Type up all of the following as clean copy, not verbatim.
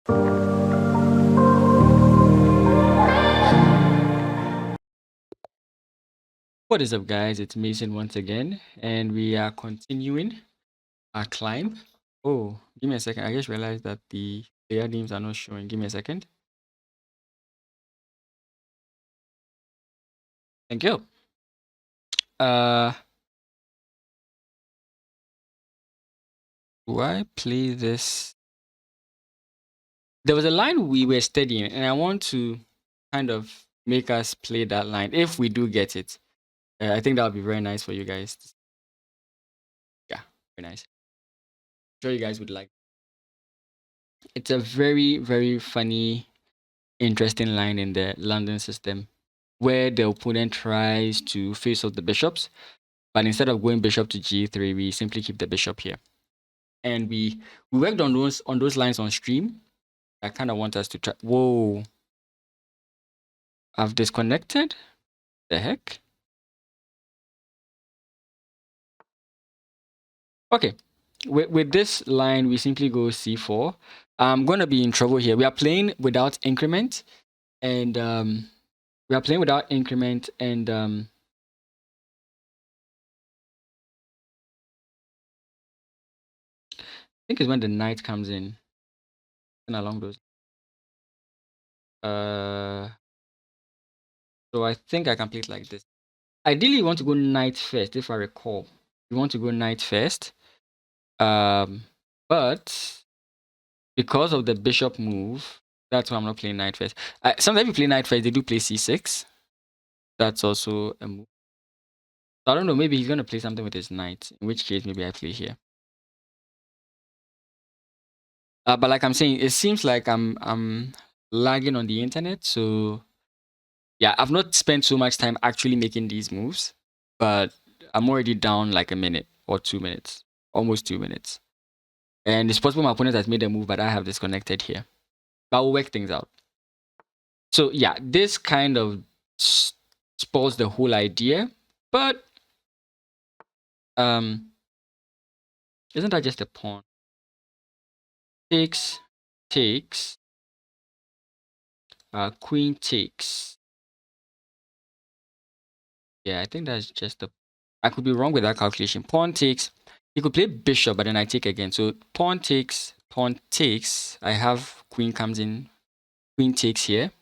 What is up, guys? It's Mason once again, and we are continuing our climb. Oh, give me a second. I just realized that the player names are not showing. Give me a second. Thank you. Uh, do I play this? There was a line we were studying, and I want to kind of make us play that line if we do get it. I think that would be very nice for you guys. Yeah, very nice. I'm sure you guys would like. It's a very, very funny, interesting line in the London system where the opponent tries to face off the bishops, but instead of going bishop to g3, we simply keep the bishop here. And we worked on those lines on stream. I kind of want us to try. Whoa, I've disconnected. The heck? Okay, with this line, we simply go c4. I'm gonna be in trouble here. We are playing without increment, and we are playing without increment, and I think it's when the knight comes in and along those. So I think I can play it like this. Ideally, you want to go knight first, if I recall. You want to go knight first. But because of the bishop move, that's why I'm not playing knight first. Sometimes you play knight first, they do play c6. That's also a move. So I don't know, maybe he's going to play something with his knight, in which case maybe I play here. But like I'm saying, it seems like I'm lagging on the internet, so yeah, I've not spent so much time actually making these moves, but I'm already down like a minute or 2 minutes, almost 2 minutes. And it's possible my opponent has made a move, but I have disconnected here. But we'll work things out. So yeah, this kind of spoils the whole idea, but isn't that just a pawn? Takes, queen takes. Yeah, I think that's just a. I could be wrong with that calculation. Pawn takes. He could play bishop, but then I take again. So pawn takes, pawn takes. I have queen comes in, queen takes here.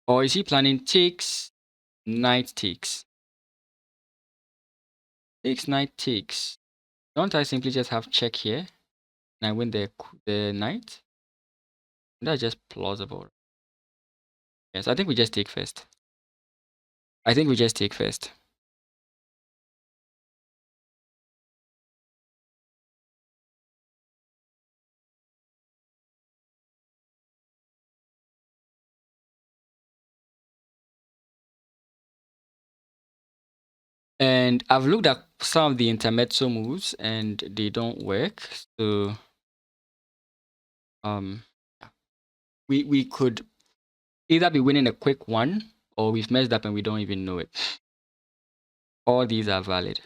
Or is he planning takes, knight takes? Takes, knight takes. Don't I simply just have check here and I win the knight? That's just plausible. Yes, I think we just take first. I think we just take first. And I've looked at some of the intermezzo moves and they don't work. So we could either be winning a quick one or we've messed up and we don't even know it. All these are valid.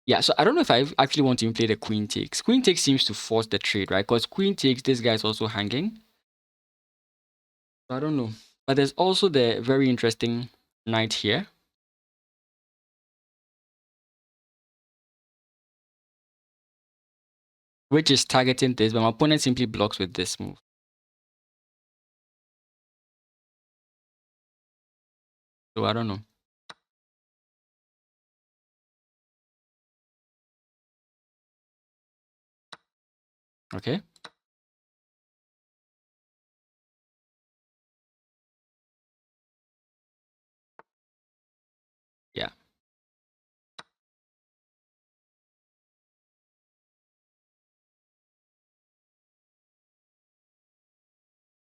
Yeah, so I don't know if I actually want to even play the queen takes. Queen takes seems to force the trade, right? Because queen takes, this guy is also hanging. I don't know. But there's also the very interesting knight here. Which is targeting this, but my opponent simply blocks with this move. So I don't know. Okay. Yeah.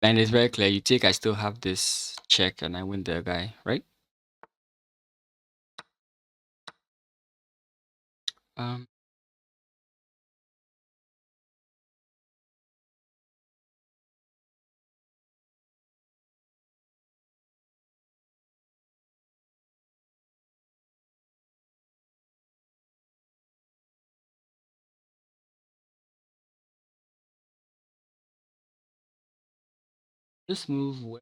And it's very clear. You take, I still have this check and I win the guy, right? Um, This move,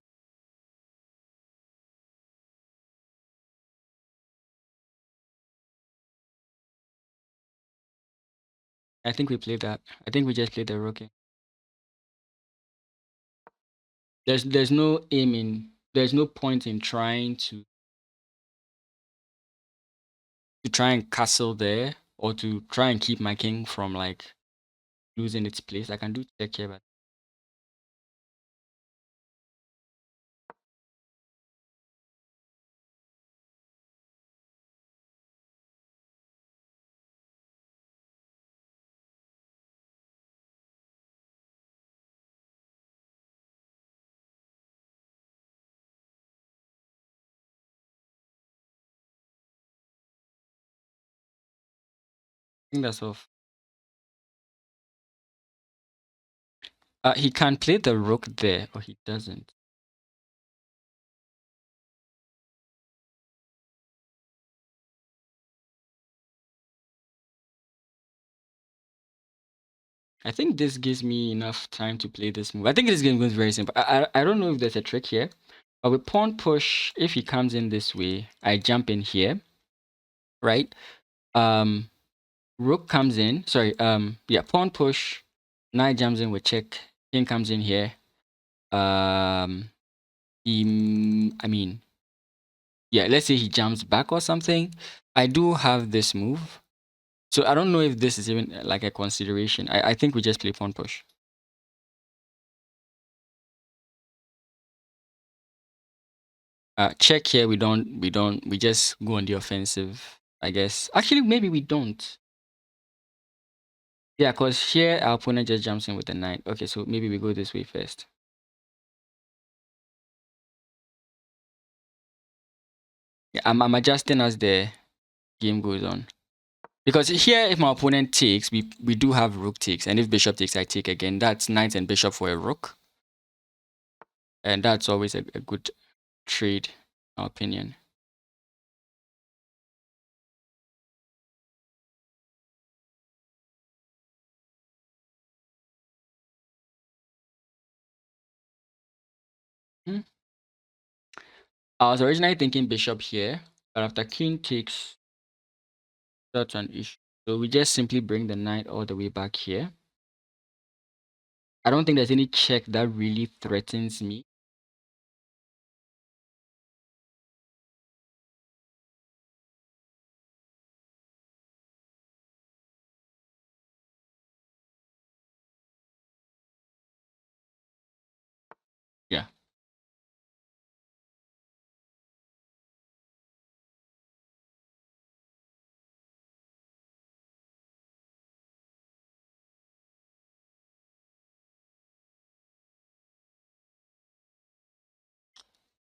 I think we played that. I think we just played the rook. There's no aim in. There's no point in trying to try and castle there or to try and keep my king from like losing its place. I can do check here, but I think that's off. He can play the rook there, or he doesn't. I think this gives me enough time to play this move. I think this game goes very simple. I don't know if there's a trick here, but with pawn push, if he comes in this way, I jump in here, right? Um, Rook comes in. Sorry. Yeah, pawn push. Knight jumps in with check. King comes in here. I mean, yeah. Let's say he jumps back or something. I do have this move, so I don't know if this is even like a consideration. I think we just play pawn push. Check here. We just go on the offensive. I guess. Actually, maybe we don't. Yeah, because here our opponent just jumps in with the knight. Okay, so maybe we go this way first. Yeah, I'm adjusting as the game goes on. Because here, if my opponent takes, we do have rook takes, and if bishop takes, I take again. That's knight and bishop for a rook, and that's always a good trade, in my opinion. Hmm. I was originally thinking bishop here, but after king takes, that's an issue. So we just simply bring the knight all the way back here. I don't think there's any check that really threatens me. Yeah.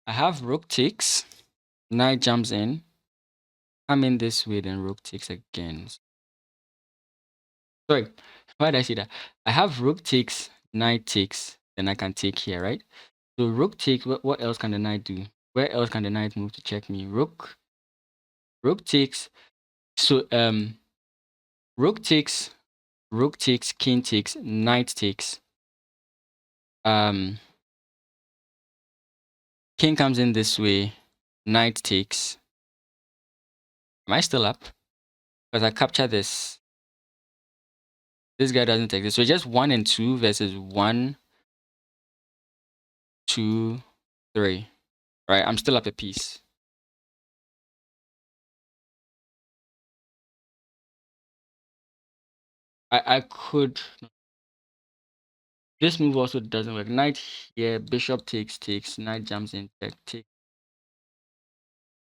I have rook takes, knight jumps in, come in this way, then rook takes again. Sorry, why did I say that? I have rook takes, knight takes, then I can take here, right? So rook takes, what else can the knight do? Where else can the knight move to check me? Rook takes, so rook takes, king takes, knight takes. King comes in this way, knight takes. Am I still up? Because I capture this. This guy doesn't take this. So just 1 and 2 versus 1, 2, 3. Right, I'm still up a piece. I could. This move also doesn't work. Knight here, bishop takes, knight jumps in, check.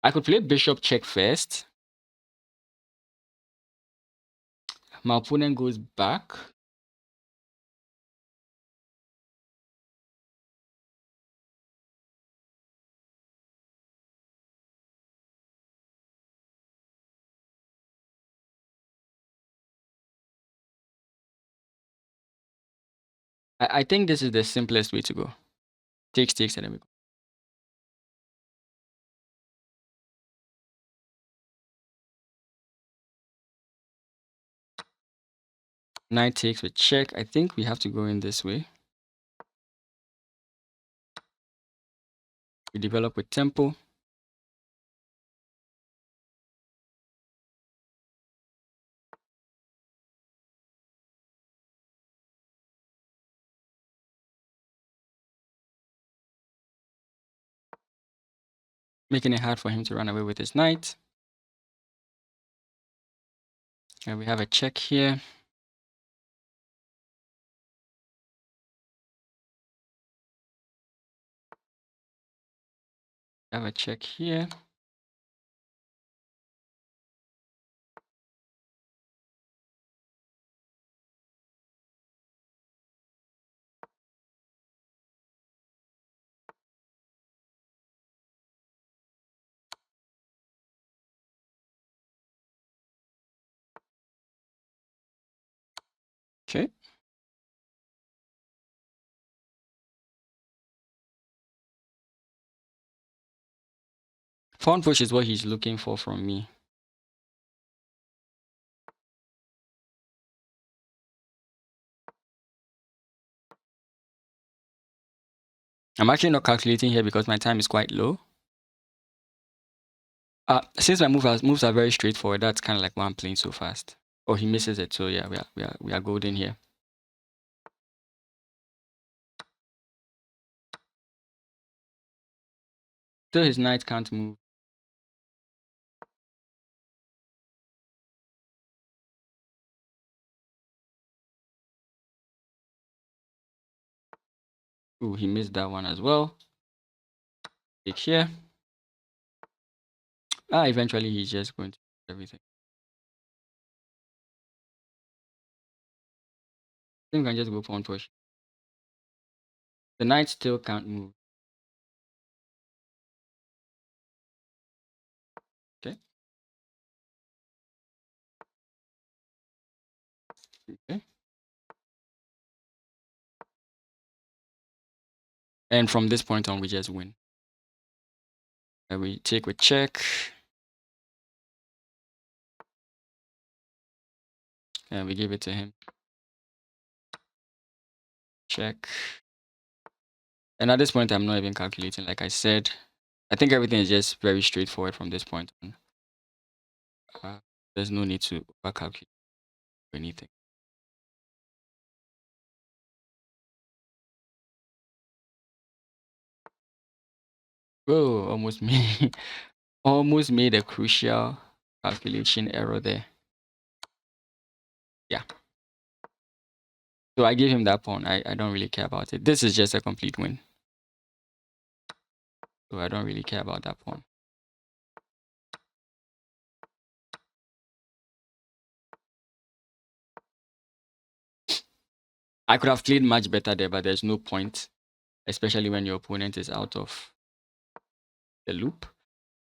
I could play bishop check first. My opponent goes back. I think this is the simplest way to go. Takes, and then we go. Knight takes with check. I think we have to go in this way. We develop with tempo. Making it hard for him to run away with his knight. And we have a check here. Have a check here. Okay. Pawn push is what he's looking for from me. I'm actually not calculating here because my time is quite low. Since my moves are very straightforward, that's kind of like why I'm playing so fast. Oh, he misses it. So yeah, we are golden here. Still, his knight can't move. Ooh, he missed that one as well. Take here. Eventually he's just going to do everything. I think we can just go pawn push. The knight still can't move. Okay. Okay. And from this point on, we just win. And we take with check. And we give it to him. Check. And at this point, I'm not even calculating. Like I said, I think everything is just very straightforward from this point on. There's no need to calculate or anything. Oh, almost made a crucial calculation error there. Yeah. So I gave him that pawn. I don't really care about it. This is just a complete win. So I don't really care about that pawn. I could have played much better there, but there's no point, especially when your opponent is out of the loop.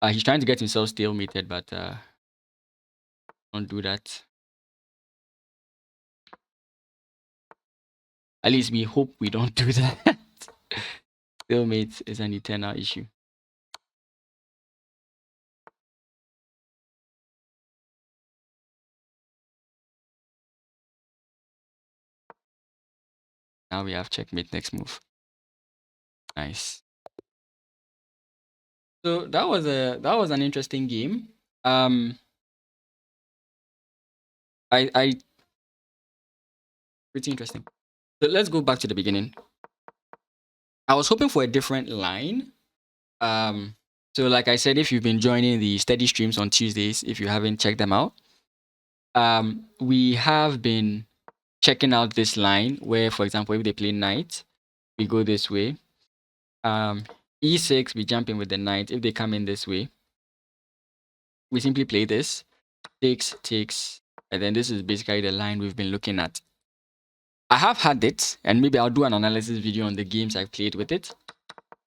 He's trying to get himself stalemated, but don't do that. At least we hope we don't do that. Stalemate is an eternal issue. Now we have checkmate next move. Nice. So that was an interesting game. I pretty interesting. So let's go back to the beginning. I was hoping for a different line. So like I said, if you've been joining the steady streams on Tuesdays, if you haven't checked them out, we have been checking out this line where, for example, if they play knight, we go this way. E6, we jump in with the knight. If they come in this way, we simply play this. Takes, and then this is basically the line we've been looking at. I have had it, and maybe I'll do an analysis video on the games I've played with it.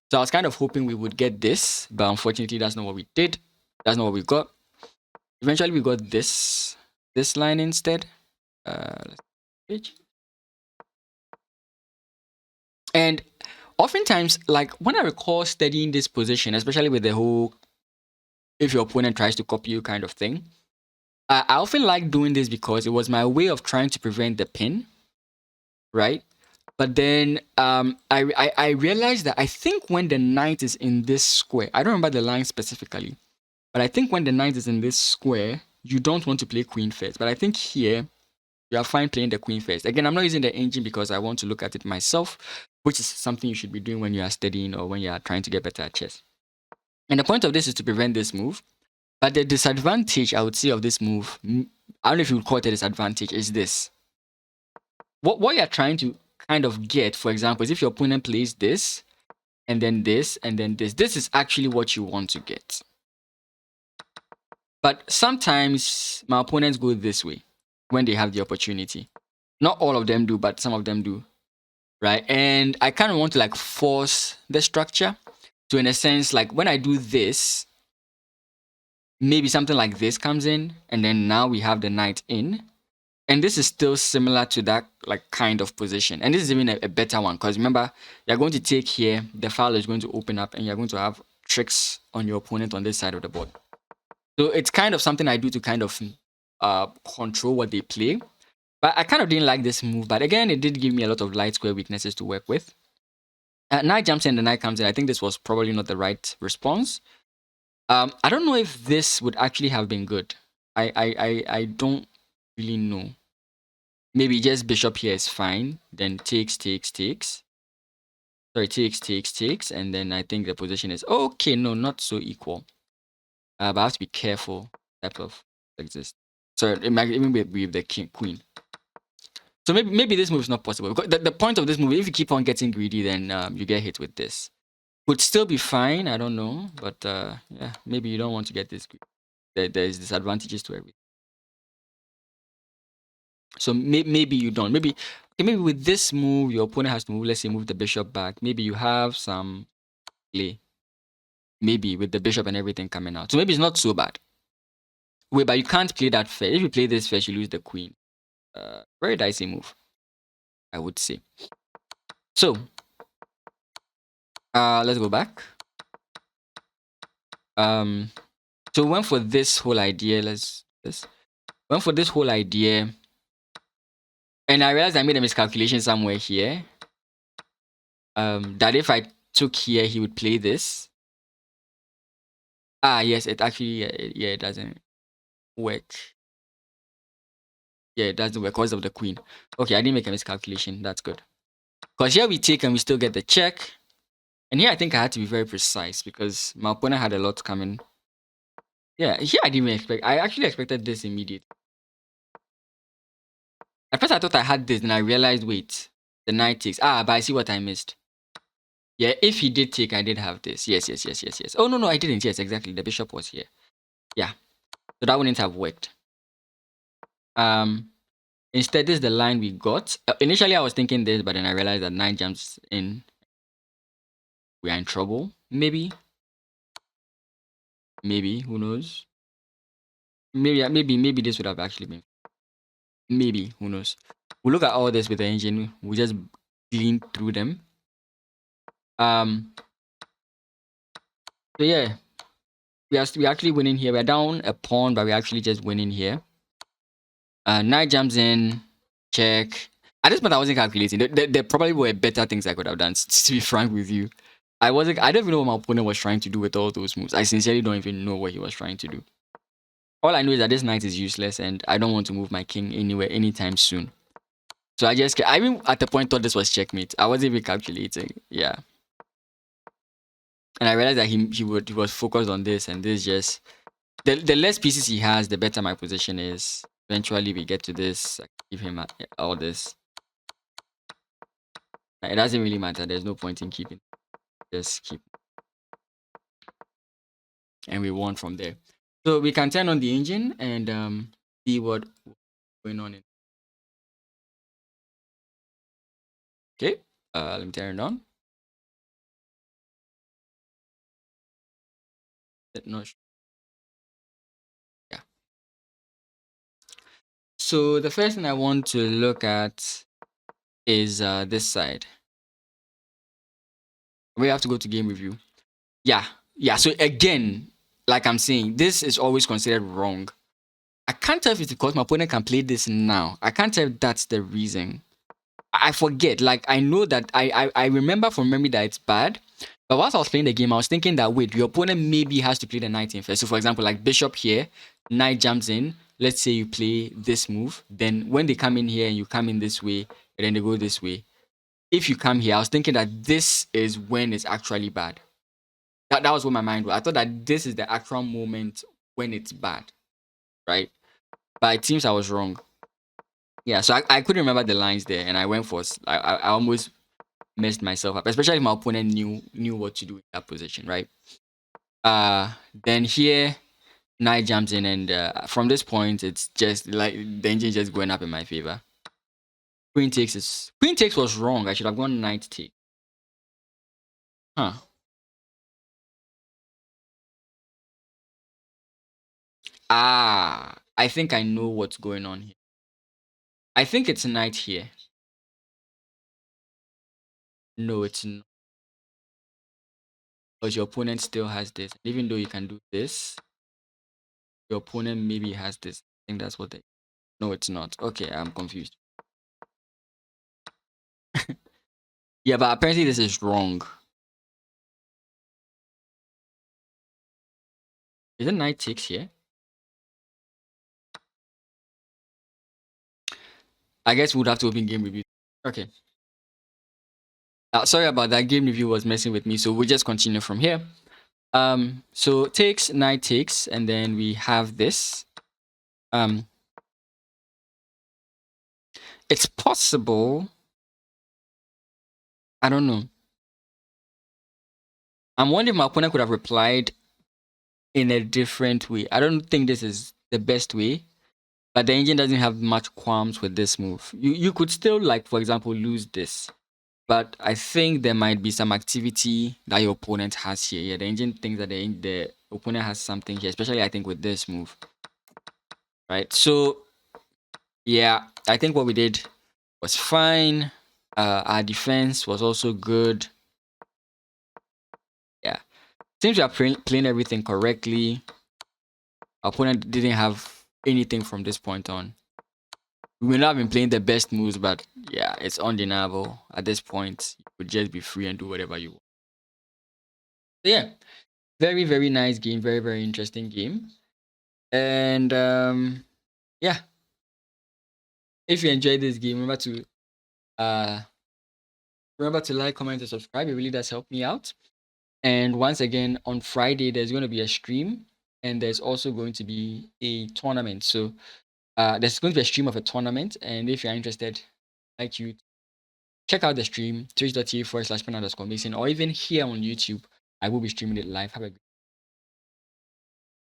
So I was kind of hoping we would get this, but unfortunately, that's not what we did. That's not what we got. Eventually, we got this line instead. And oftentimes, like when I recall studying this position, especially with the whole if your opponent tries to copy you kind of thing, I often like doing this because it was my way of trying to prevent the pin, right? But then I realized that I think when the knight is in this square, I don't remember the line specifically, but I think when the knight is in this square, you don't want to play queen first. But I think here, you are fine playing the queen first. Again, I'm not using the engine because I want to look at it myself, which is something you should be doing when you are studying or when you are trying to get better at chess. And the point of this is to prevent this move. But the disadvantage, I would say, of this move, I don't know if you would call it a disadvantage, is this. What you're trying to kind of get, for example, is if your opponent plays this, and then this, and then this. This is actually what you want to get. But sometimes my opponents go this way when they have the opportunity. Not all of them do, but some of them do. Right? And I kind of want to like force the structure. So in a sense, like when I do this, maybe something like this comes in, and then now we have the knight in. And this is still similar to that like kind of position. And this is even a better one, because remember, you're going to take here, the file is going to open up, and you're going to have tricks on your opponent on this side of the board. So it's kind of something I do to kind of control what they play. But I kind of didn't like this move. But again, it did give me a lot of light square weaknesses to work with. Knight jumps in, the knight comes in. I think this was probably not the right response. I don't know if this would actually have been good. I don't really know. Maybe just bishop here is fine. Then takes. Sorry, takes. And then I think the position is okay. No, not so equal. But I have to be careful. Type of exist. So it might even be with the king, queen. So maybe this move is not possible. Because the point of this move, if you keep on getting greedy, then you get hit with this. Would still be fine. I don't know, but yeah, maybe you don't want to get this greedy. There's disadvantages to everything. So maybe you don't. Maybe with this move, your opponent has to move. Let's say move the bishop back. Maybe you have some play. Maybe with the bishop and everything coming out. So maybe it's not so bad. Wait, but you can't play that first. If you play this first, you lose the queen. Very dicey move, I would say. So let's go back. So we went for this whole idea. Went for this whole idea. And I realized I made a miscalculation somewhere here. That if I took here, he would play this. Yes, it actually, yeah, it doesn't work. Yeah, it doesn't work because of the queen. Okay, I didn't make a miscalculation. That's good. Because here we take and we still get the check. And here I think I had to be very precise because my opponent had a lot coming. Yeah, here I didn't even expect. I actually expected this immediately. At first I thought I had this, and I realized, wait, the knight takes. But I see what I missed. Yeah, if he did take, I did have this. Yes. Oh, no, I didn't. Yes, exactly. The bishop was here. Yeah. So that wouldn't have worked. Instead, this is the line we got. Initially, I was thinking this, but then I realized that knight jumps in. We are in trouble. Maybe. Who knows? Maybe this would have actually been. Maybe, who knows? We'll look at all this with the engine. We'll just glean through them. So yeah, we're actually winning here. We're down a pawn, but we're actually just winning here. Knight jumps in, check. At this point, I wasn't calculating. There probably were better things I could have done, to be frank with you. I don't even know what my opponent was trying to do with all those moves. I sincerely don't even know what he was trying to do. All I know is that this knight is useless, and I don't want to move my king anywhere anytime soon. So I even at the point thought this was checkmate. I wasn't even calculating. Yeah. And I realized that he was focused on this, and this just the less pieces he has, the better my position is. Eventually we get to this. I give him all this. It doesn't really matter. There's no point in keeping. Just keep. And we won from there. So we can turn on the engine and see what's going on. Okay. Let me turn it on. No. Yeah. So the first thing I want to look at is this side. We have to go to game review. Yeah. So again, like I'm saying, this is always considered wrong. I can't tell if it's because my opponent can play this now. I can't tell if that's the reason. I forget. Like I know that I remember from memory that it's bad. But whilst I was playing the game, I was thinking that wait, your opponent maybe has to play the knight in first. So for example, like bishop here, knight jumps in. Let's say you play this move. Then when they come in here and you come in this way, and then they go this way. If you come here, I was thinking that this is when it's actually bad. That was what my mind was. I thought that this is the actual moment when it's bad, right? But it seems I was wrong. Yeah, so I couldn't remember the lines there, and I went for I almost messed myself up, especially if my opponent knew what to do in that position, right? Then here knight jumps in, and from this point, it's just like the engine just going up in my favor. Queen takes was wrong. I should have gone knight take. Huh. I think I know what's going on here. I think it's knight here. No, it's not. Because your opponent still has this. Even though you can do this, your opponent maybe has this. I think that's what they. No, it's not. Okay, I'm confused. Yeah, but apparently this is wrong. Is it knight takes here? I guess we would have to open game review. Okay. Sorry about that. Game review was messing with me, so we'll just continue from here. So takes, knight takes, and then we have this. It's possible. I don't know. I'm wondering if my opponent could have replied in a different way. I don't think this is the best way, but the engine doesn't have much qualms with this move. You could still, like, for example, lose this. But I think there might be some activity that your opponent has here. Yeah, the engine thinks that the opponent has something here, especially I think with this move. Right? So, yeah, I think what we did was fine. Our defense was also good. Yeah. Seems we are playing everything correctly. Our opponent didn't have anything from this point on. We may not have been playing the best moves, but yeah, it's undeniable. At this point, you could just be free and do whatever you want. So yeah, very, very nice game. Very, very interesting game. And yeah, if you enjoyed this game, uh remember to like, comment, and subscribe. It really does help me out. And once again, on Friday, there's going to be a stream, and there's also going to be a tournament. So there's going to be a stream of a tournament, and if you're interested, I'd like you check out the stream, twitch.tv/pen_mason, or even here on YouTube. I will be streaming it live. Have a